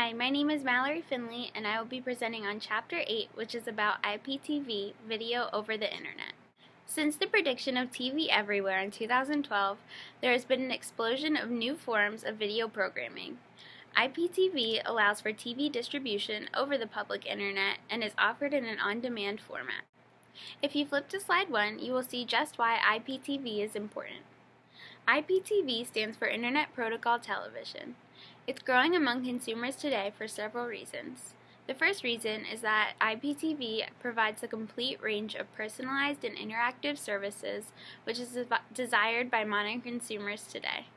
Hi, my name is Mallory Finley, and I will be presenting on Chapter 8, which is about IPTV, video over the internet. Since the prediction of TV everywhere in 2012, there has been an explosion of new forms of video programming. IPTV allows for TV distribution over the public internet and is offered in an on-demand format. If you flip to slide 1, you will see just why IPTV is important. IPTV stands for Internet Protocol Television. It's growing among consumers today for several reasons. The first reason is that IPTV provides a complete range of personalized and interactive services, which is desired by modern consumers today.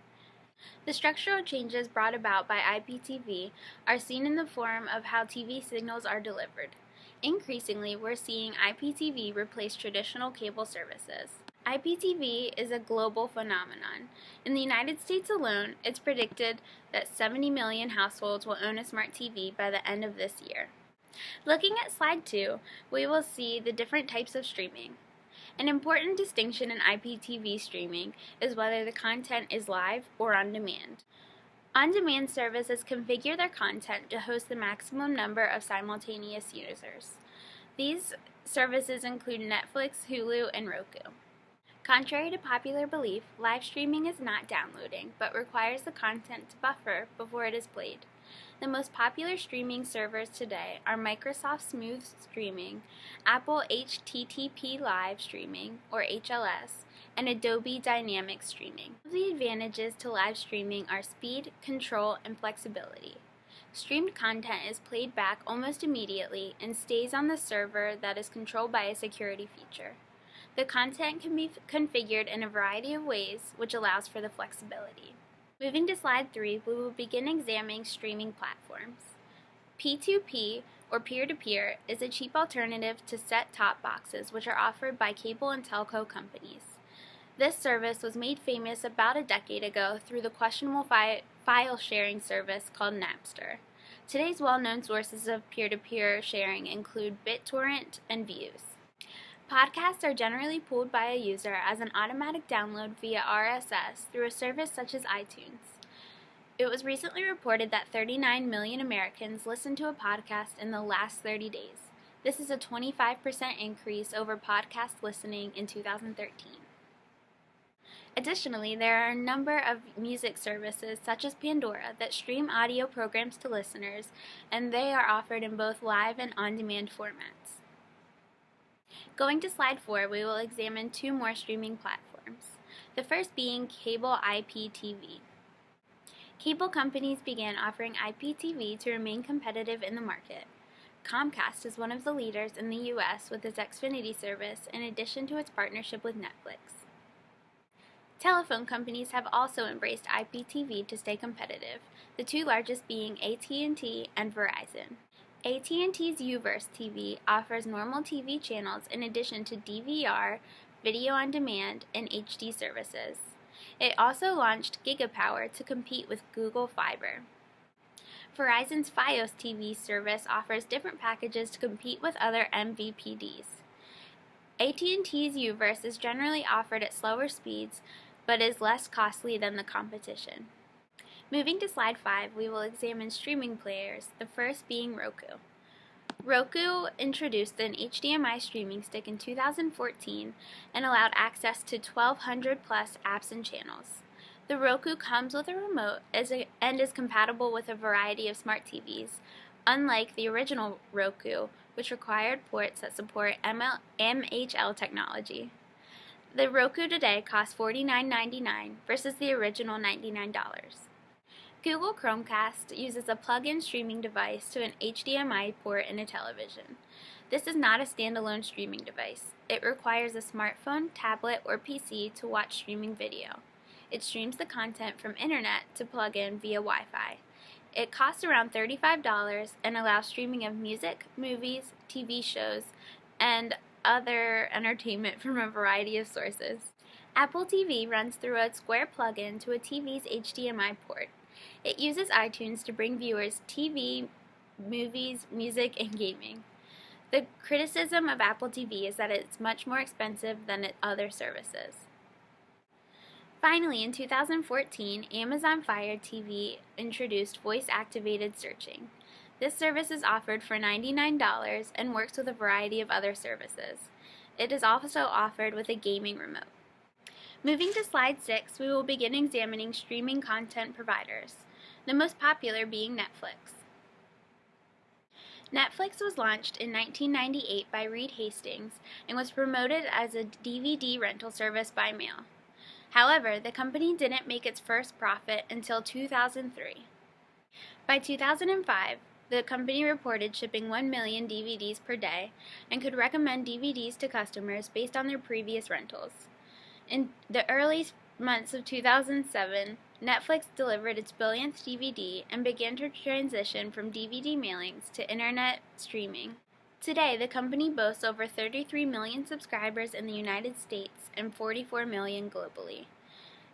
The structural changes brought about by IPTV are seen in the form of how TV signals are delivered. Increasingly, we're seeing IPTV replace traditional cable services. IPTV is a global phenomenon. In the United States alone, it's predicted that 70 million households will own a smart TV by the end of this year. Looking at slide 2, we will see the different types of streaming. An important distinction in IPTV streaming is whether the content is live or on demand. On-demand services configure their content to host the maximum number of simultaneous users. These services include Netflix, Hulu, and Roku. Contrary to popular belief, live streaming is not downloading, but requires the content to buffer before it is played. The most popular streaming servers today are Microsoft Smooth Streaming, Apple HTTP Live Streaming, or HLS, and Adobe Dynamic Streaming. The advantages to live streaming are speed, control, and flexibility. Streamed content is played back almost immediately and stays on the server that is controlled by a security feature. The content can be configured in a variety of ways, which allows for the flexibility. Moving to slide 3, we will begin examining streaming platforms. P2P, or peer-to-peer, is a cheap alternative to set-top boxes, which are offered by cable and telco companies. This service was made famous about a decade ago through the questionable file-sharing service called Napster. Today's well-known sources of peer-to-peer sharing include BitTorrent and Views. Podcasts are generally pulled by a user as an automatic download via RSS through a service such as iTunes. It was recently reported that 39 million Americans listened to a podcast in the last 30 days. This is a 25% increase over podcast listening in 2013. Additionally, there are a number of music services such as Pandora that stream audio programs to listeners, and they are offered in both live and on-demand formats. Going to slide 4, we will examine 2 more streaming platforms, the first being cable IPTV. Cable companies began offering IPTV to remain competitive in the market. Comcast is one of the leaders in the U.S. with its Xfinity service in addition to its partnership with Netflix. Telephone companies have also embraced IPTV to stay competitive, the 2 largest being AT&T and Verizon. AT&T's Uverse TV offers normal TV channels in addition to DVR, video on demand, and HD services. It also launched Gigapower to compete with Google Fiber. Verizon's Fios TV service offers different packages to compete with other MVPDs. AT&T's Uverse is generally offered at slower speeds, but is less costly than the competition. Moving to slide 5, we will examine streaming players, the first being Roku. Roku introduced an HDMI streaming stick in 2014 and allowed access to 1,200 plus apps and channels. The Roku comes with a remote and is compatible with a variety of smart TVs, unlike the original Roku, which required ports that support MHL technology. The Roku today costs $49.99 versus the original $99. Google Chromecast uses a plug-in streaming device to an HDMI port in a television. This is not a standalone streaming device. It requires a smartphone, tablet, or PC to watch streaming video. It streams the content from internet to plug in via Wi-Fi. It costs around $35 and allows streaming of music, movies, TV shows, and other entertainment from a variety of sources. Apple TV runs through a square plug-in to a TV's HDMI port. It uses iTunes to bring viewers TV, movies, music, and gaming. The criticism of Apple TV is that it's much more expensive than other services. Finally, in 2014, Amazon Fire TV introduced voice-activated searching. This service is offered for $99 and works with a variety of other services. It is also offered with a gaming remote. Moving to slide 6, we will begin examining streaming content providers, the most popular being Netflix. Netflix was launched in 1998 by Reed Hastings and was promoted as a DVD rental service by mail. However, the company didn't make its first profit until 2003. By 2005, the company reported shipping 1 million DVDs per day and could recommend DVDs to customers based on their previous rentals. In the early months of 2007, Netflix delivered its billionth DVD and began to transition from DVD mailings to internet streaming. Today, the company boasts over 33 million subscribers in the United States and 44 million globally.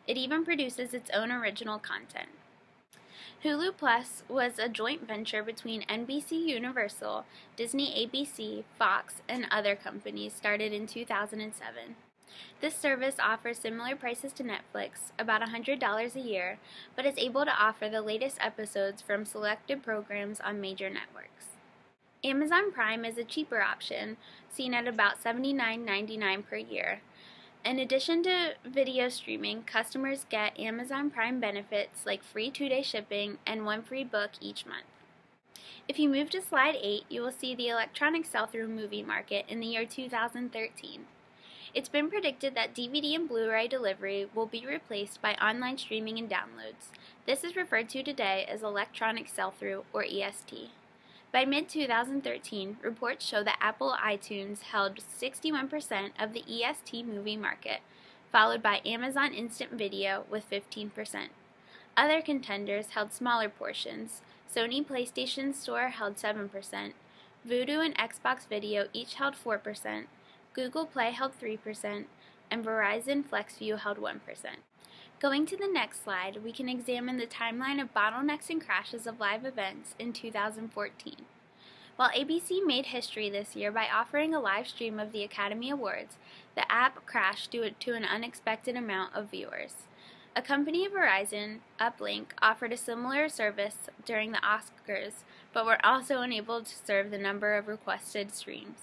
It even produces its own original content. Hulu Plus was a joint venture between NBC Universal, Disney ABC, Fox, and other companies started in 2007. This service offers similar prices to Netflix, about $100 a year, but is able to offer the latest episodes from selected programs on major networks. Amazon Prime is a cheaper option, seen at about $79.99 per year. In addition to video streaming, customers get Amazon Prime benefits like free 2-day shipping and 1 free book each month. If you move to slide 8, you will see the electronic sell-through movie market in the year 2013. It's been predicted that DVD and Blu-ray delivery will be replaced by online streaming and downloads. This is referred to today as electronic sell-through, or EST. By mid-2013, reports show that Apple iTunes held 61% of the EST movie market, followed by Amazon Instant Video with 15%. Other contenders held smaller portions. Sony PlayStation Store held 7%, Vudu and Xbox Video each held 4%, Google Play held 3%, and Verizon FlexView held 1%. Going to the next slide, we can examine the timeline of bottlenecks and crashes of live events in 2014. While ABC made history this year by offering a live stream of the Academy Awards, the app crashed due to an unexpected amount of viewers. A company of Verizon, Uplink, offered a similar service during the Oscars, but were also unable to serve the number of requested streams.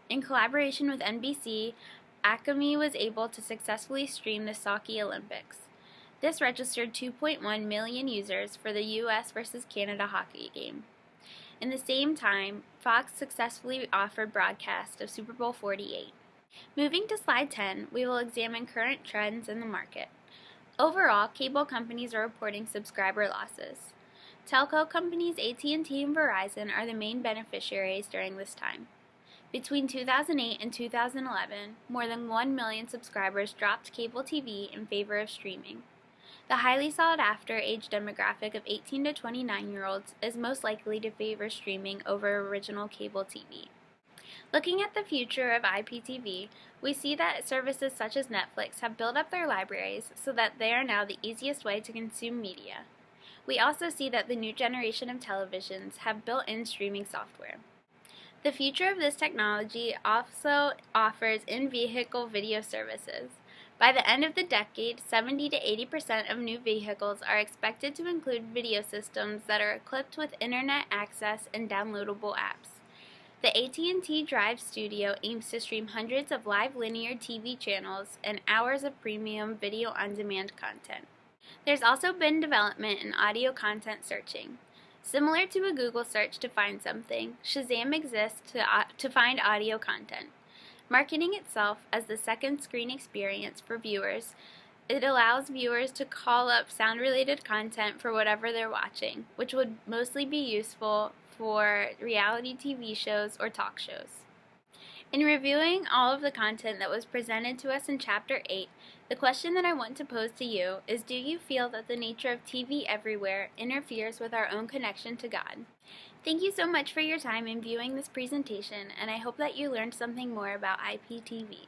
In collaboration with NBC, Acme was able to successfully stream the Sochi Olympics. This registered 2.1 million users for the U.S. vs. Canada hockey game. In the same time, Fox successfully offered broadcast of Super Bowl 48. Moving to slide 10, we will examine current trends in the market. Overall, cable companies are reporting subscriber losses. Telco companies AT&T and Verizon are the main beneficiaries during this time. Between 2008 and 2011, more than 1 million subscribers dropped cable TV in favor of streaming. The highly sought-after age demographic of 18 to 29-year-olds is most likely to favor streaming over original cable TV. Looking at the future of IPTV, we see that services such as Netflix have built up their libraries so that they are now the easiest way to consume media. We also see that the new generation of televisions have built-in streaming software. The future of this technology also offers in-vehicle video services. By the end of the decade, 70 to 80% of new vehicles are expected to include video systems that are equipped with internet access and downloadable apps. The AT&T Drive Studio aims to stream hundreds of live linear TV channels and hours of premium video on-demand content. There's also been development in audio content searching. Similar to a Google search to find something, Shazam exists to find audio content. Marketing itself as the second screen experience for viewers, it allows viewers to call up sound-related content for whatever they're watching, which would mostly be useful for reality TV shows or talk shows. In reviewing all of the content that was presented to us in Chapter 8, the question that I want to pose to you is, do you feel that the nature of TV everywhere interferes with our own connection to God? Thank you so much for your time in viewing this presentation, and I hope that you learned something more about IPTV.